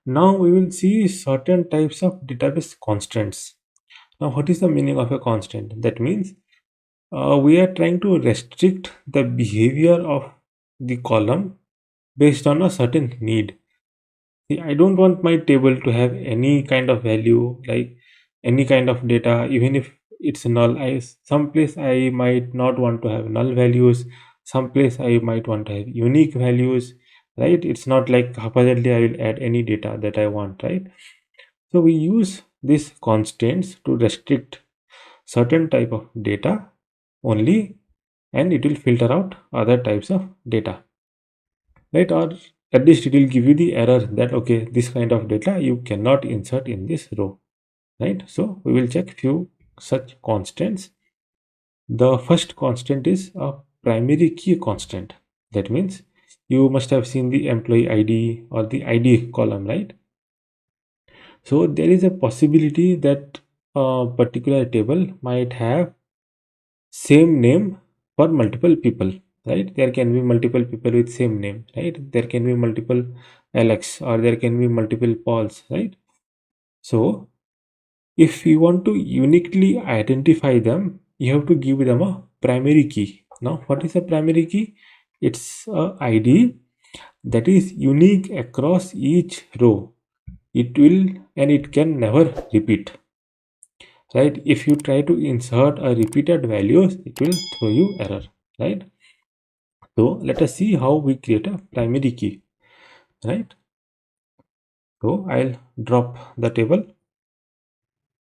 Now we will see certain types of database constants. Now, what is the meaning of a constant? That means we are trying to restrict the behavior of the column based on a certain need. See, I don't want my table to have any kind of value, like any kind of data, even if it's null. Some place I might not want to have null values, some place I might want to have unique values, right? It's not like haphazardly I will add any data that I want, right? So we use these constants to restrict certain type of data only, and it will filter out other types of data, right? Or at least it will give you the error that okay, this kind of data you cannot insert in this row, right? So we will check few such constants. The first constant is a primary key constant. That means you must have seen the employee id or the id column, right? So there is a possibility that a particular table might have same name for multiple people, right? There can be multiple people with same name, right? There can be multiple Alex or there can be multiple Pauls, right? So if you want to uniquely identify them, you have to give them a primary key. Now, what is a primary key? It's a ID that is unique across each row. It will and it can never repeat, right? If you try to insert a repeated values, it will throw you error, right? So let us see how we create a primary key, right? So I'll drop the table,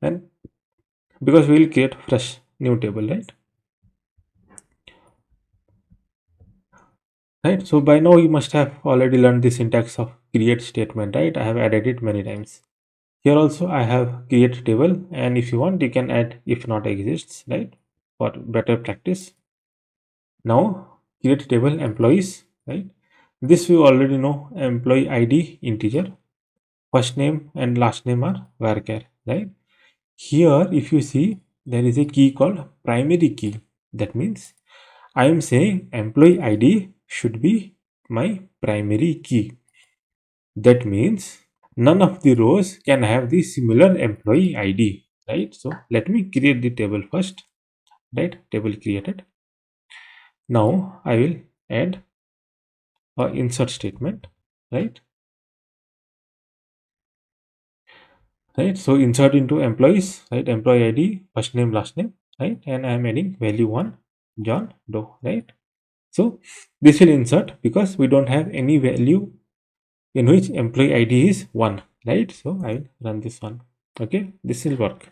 and because we will create fresh new table, right? So by now you must have already learned the syntax of create statement, right? I have added it many times. Here also I have create table, and if you want you can add if not exists, right, for better practice. Now create table employees, right? This we already know, employee id integer, first name and last name are varchar, right? Here if you see, there is a key called primary key. That means I am saying employee id should be my primary key. That means none of the rows can have the similar employee id, right? So let me create the table first, right? Table created. Now I will add a insert statement, right? Right, so insert into employees, right? Employee id, first name, last name, right? And I am adding value 1, John Doe, right? So this will insert because we don't have any value in which employee id is 1, right? So I will run this one. Okay, this will work.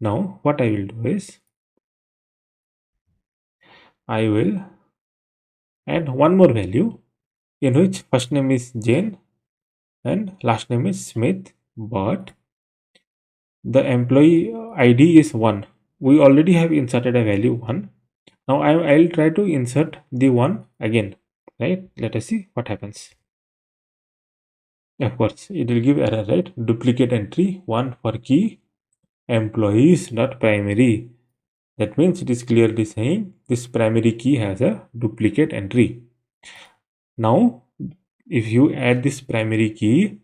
Now what I will do is I will add one more value in which first name is Jane and last name is Smith, but the employee id is 1. We already have inserted a value 1. Now I'll try to insert the 1 again, right? Let us see what happens. Of course it will give error, right? Duplicate entry 1 for key employees not primary. That means it is clearly saying this primary key has a duplicate entry. Now if you add this primary key,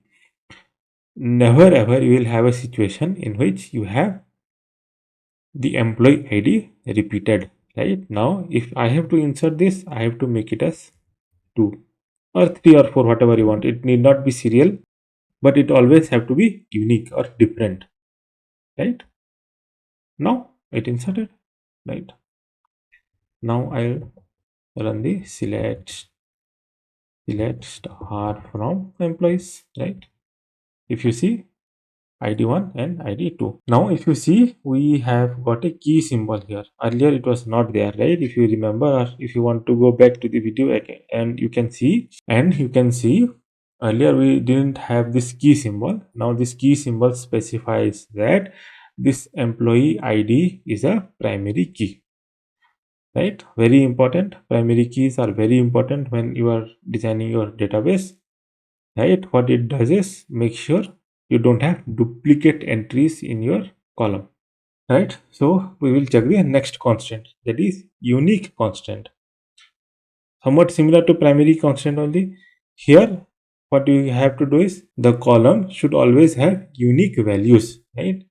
never ever you will have a situation in which you have the employee id repeated, right? Now if I have to insert this, I have to make it as 2 or 3 or 4, whatever you want. It need not be serial, but it always have to be unique or different, right? Now it inserted, right? Now I'll run the select star from employees, right? If you see id1 and id2. Now if you see, we have got a key symbol here. Earlier it was not there, right? If you remember, or if you want to go back to the video again, and you can see earlier we didn't have this key symbol. Now this key symbol specifies that this employee id is a primary key, right? Very important. Primary keys are very important when you are designing your database, right? What it does is make sure you don't have duplicate entries in your column, right? So we will check the next constant, that is unique constant. Somewhat similar to primary constant only. Here what you have to do is the column should always have unique values, right?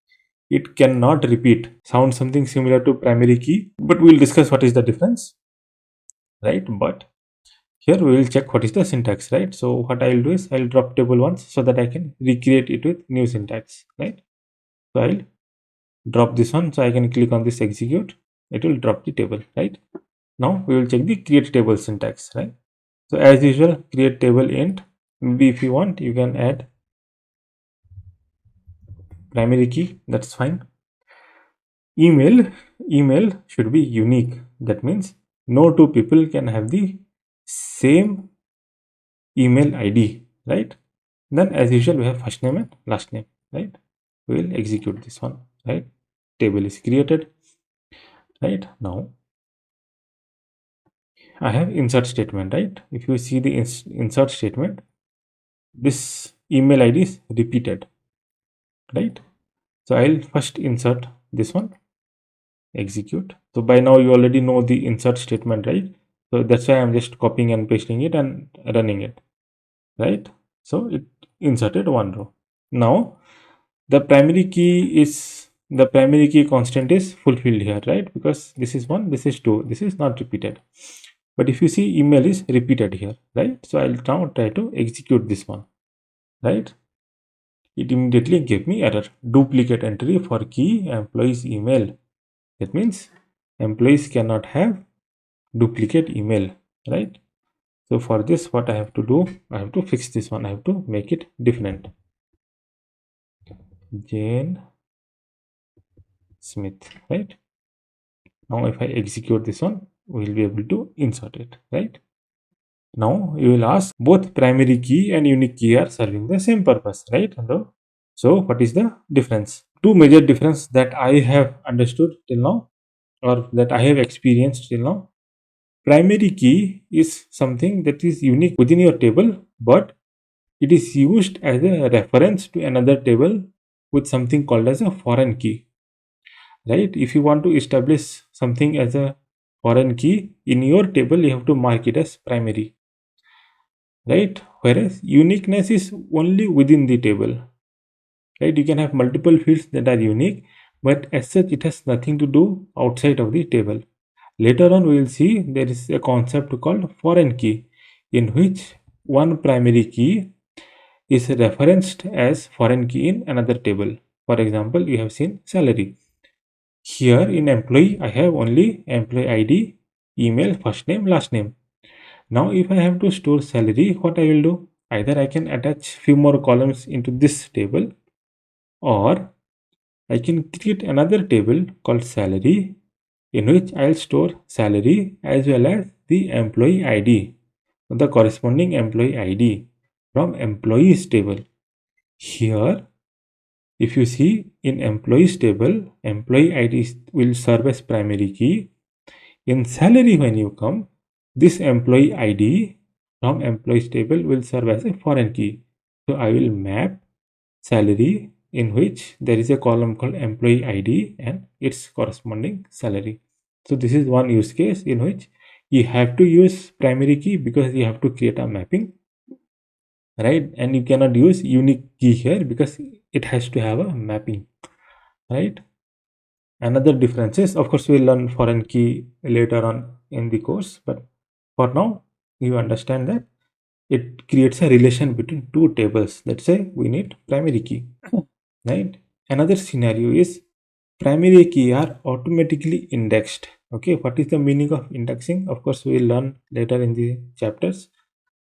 It cannot repeat. Sounds something similar to primary key, but we'll discuss what is the difference, right? But here we will check what is the syntax, right? So what I will do is I'll drop table once so that I can recreate it with new syntax, right? So I'll drop this one, so I can click on this execute. It will drop the table, right? Now we will check the create table syntax, right? So as usual, create table int. Maybe if you want, you can add primary key. That's fine. Email should be unique. That means no two people can have the same email ID, right? Then as usual, we have first name and last name, right? We will execute this one, right? Table is created, right? Now I have insert statement, right? If you see the insert statement, this email ID is repeated, right? So I'll first insert this one, execute. So by now you already know the insert statement, right? So that's why I'm just copying and pasting it and running it, right? So it inserted one row. Now the primary key constant is fulfilled here, right? Because this is 1, this is 2, this is not repeated. But if you see, email is repeated here, right? So I'll now try to execute this one, right? It immediately gave me error, duplicate entry for key employees email. That means employees cannot have duplicate email, right? So for this, what I have to do, I have to fix this one. I have to make it different. Jane Smith, right? Now if I execute this one, we'll be able to insert it, right? Now you will ask, both primary key and unique key are serving the same purpose, right? So what is the difference? Two major difference that I have understood till now, or that I have experienced till now. Primary key is something that is unique within your table, but it is used as a reference to another table with something called as a foreign key, right? If you want to establish something as a foreign key in your table, you have to mark it as primary, right? Whereas uniqueness is only within the table, right? You can have multiple fields that are unique, but as such it has nothing to do outside of the table. Later on we will see there is a concept called foreign key, in which one primary key is referenced as foreign key in another table. For example, you have seen salary. Here in employee, I have only employee ID, email, first name, last name. Now if I have to store salary, what I will do? Either I can attach few more columns into this table, or I can create another table called salary, in which I'll store salary as well as the employee ID, the corresponding employee ID from employees table. Here, if you see in employees table, employee ID will serve as primary key. In salary, when you come, this employee ID from employees table will serve as a foreign key. So I will map salary, in which there is a column called employee ID and its corresponding salary. So this is one use case in which you have to use primary key because you have to create a mapping, right? And you cannot use unique key here because it has to have a mapping, right? Another difference is, of course, we'll learn foreign key later on in the course, but for now, you understand that it creates a relation between two tables. Let's say we need primary key, right? Another scenario is primary key are automatically indexed. Okay, what is the meaning of indexing? Of course, we'll learn later in the chapters,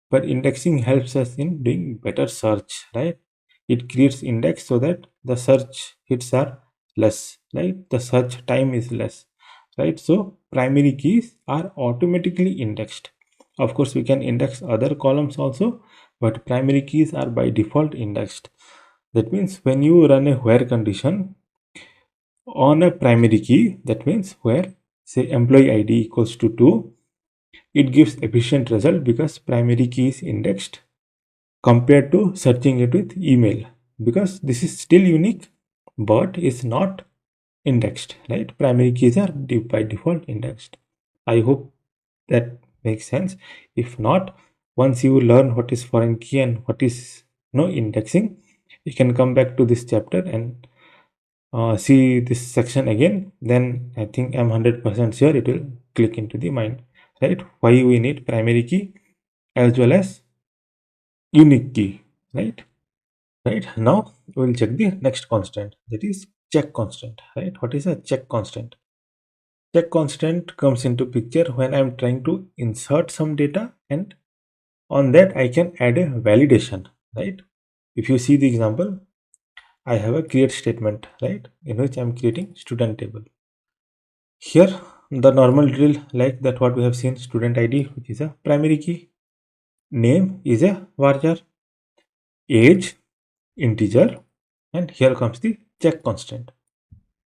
but indexing helps us in doing better search, right? It creates index so that the search hits are less, right? The search time is less, right? So primary keys are automatically indexed. Of course, we can index other columns also, but primary keys are by default indexed. That means when you run a where condition on a primary key, that means where say employee ID equals to 2, it gives efficient result because primary key is indexed compared to searching it with email, because this is still unique but is not indexed, right? Primary keys are by default indexed. I hope that makes sense. If not, Once you learn what is foreign key and what is indexing, you can come back to this chapter and see this section again. Then I think I'm 100% sure it will click into the mind, right? Why we need primary key as well as unique key, right? Right, now we'll check the next constant, that is check constant, right? What is a check constant? Check constant comes into picture when I'm trying to insert some data, and on that I can add a validation, right? If you see the example, I have a create statement, right, in which I'm creating student table. Here the normal drill, like that what we have seen, student ID, which is a primary key, name is a varchar, age integer, and here comes the check constant.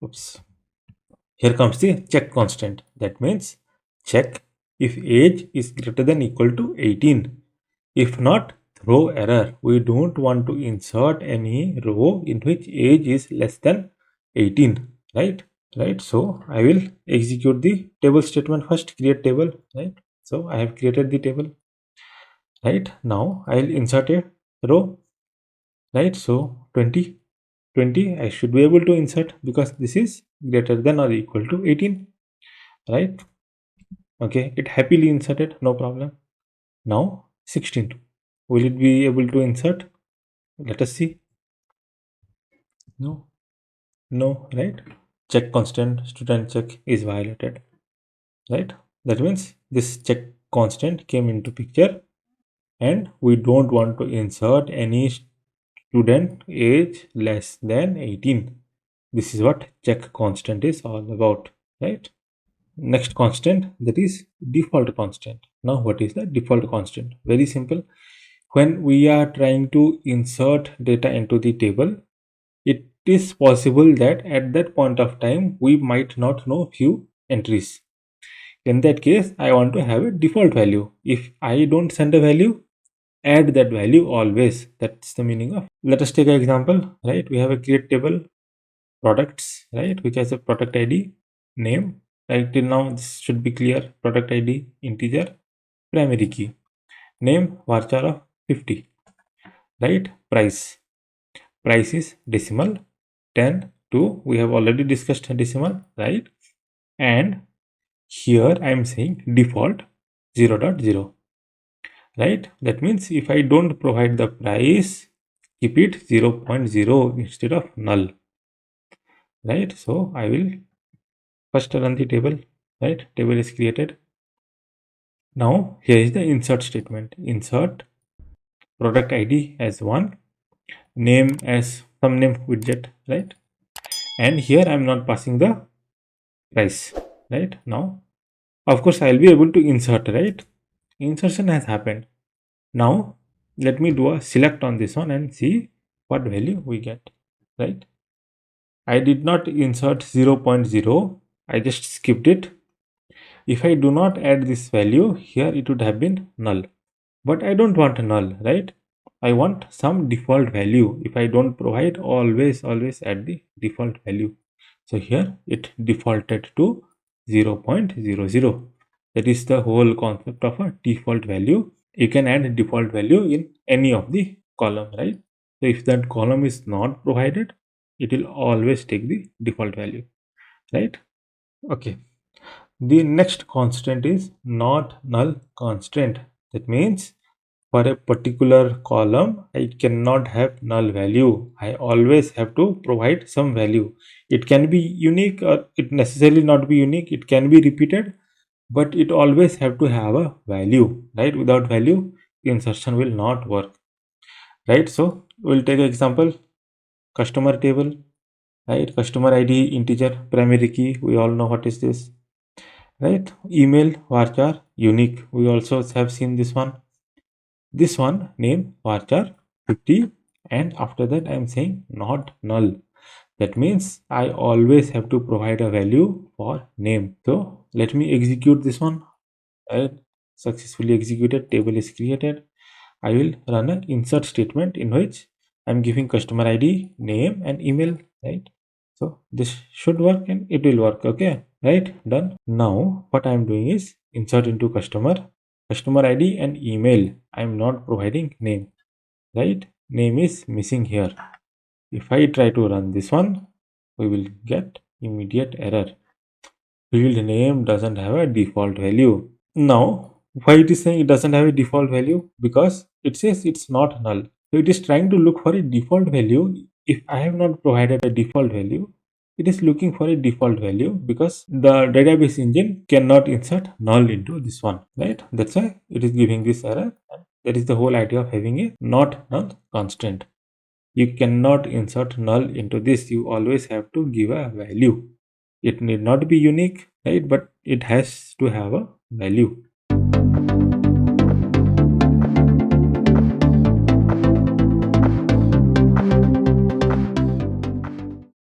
Oops. Here comes the check constant. That means check if age is greater than equal to 18. If not, throw error. We don't want to insert any row in which age is less than 18. Right? Right. So I will execute the table statement first. Create table. Right. So I have created the table. Right. Now I will insert a row. Right. So 20. 20 I should be able to insert because this is greater than or equal to 18, right? Okay, it happily inserted, no problem. Now 16, will it be able to insert? Let us see. No, no, right? Check constant student check is violated, right? That means this check constant came into picture, and we don't want to insert any student age less than 18. This is what check constant is all about, right? Next constant, that is default constant. Now what is the default constant? Very simple. When we are trying to insert data into the table, it is possible that at that point of time we might not know few entries. In that case, I want to have a default value. If I don't send a value, add that value always. That's the meaning of. Let us take an example, right? We have a create table products, right, which has a product ID, name. Right, till now this should be clear. Product ID integer, primary key, name varchar of 50, right? Price is decimal, 10 to, we have already discussed decimal, right? And here I am saying default 0.0, right? That means if I don't provide the price, keep it 0.0 instead of null, right? So I will first run the table, right? Table is created. Now here is the insert statement. Insert product ID as 1, name as some name widget, right? And here I'm not passing the price, right? Now of course I'll be able to insert, right? Insertion has happened. Now let me do a select on this one and see what value we get, right? I did not insert 0.0, I just skipped it. If I do not add this value here, it would have been null. But I don't want a null, right? I want some default value. If I don't provide, always add the default value. So here it defaulted to 0.00. That is the whole concept of a default value. You can add a default value in any of the column, right? So if that column is not provided, it will always take the default value, right? Okay. The next constant is not null constant. That means for a particular column, I cannot have null value. I always have to provide some value. It can be unique or it necessarily not be unique. It can be repeated, but it always have to have a value, right? Without value, the insertion will not work, right? So we'll take an example, customer table, right? Customer ID, integer, primary key. We all know what is this, right? Email, varchar, unique. We also have seen this one. This one, name, varchar, 50, and after that I am saying not null. That means I always have to provide a value for name. So let me execute this one. Right? Successfully executed, table is created. I will run an insert statement in which I'm giving customer ID, name, and email, right? So this should work and it will work. Okay, right? Done. Now what I'm doing is insert into customer. Customer ID and email. I am not providing name, right? Name is missing here. If I try to run this one, we will get immediate error. Field name doesn't have a default value. Now, why it is saying it doesn't have a default value? Because it says it's not null. So it is trying to look for a default value. If I have not provided a default value, it is looking for a default value because the database engine cannot insert null into this one, right? That's why it is giving this error. That is the whole idea of having a not null constant. You cannot insert null into this. You always have to give a value. It need not be unique, right? But it has to have a value.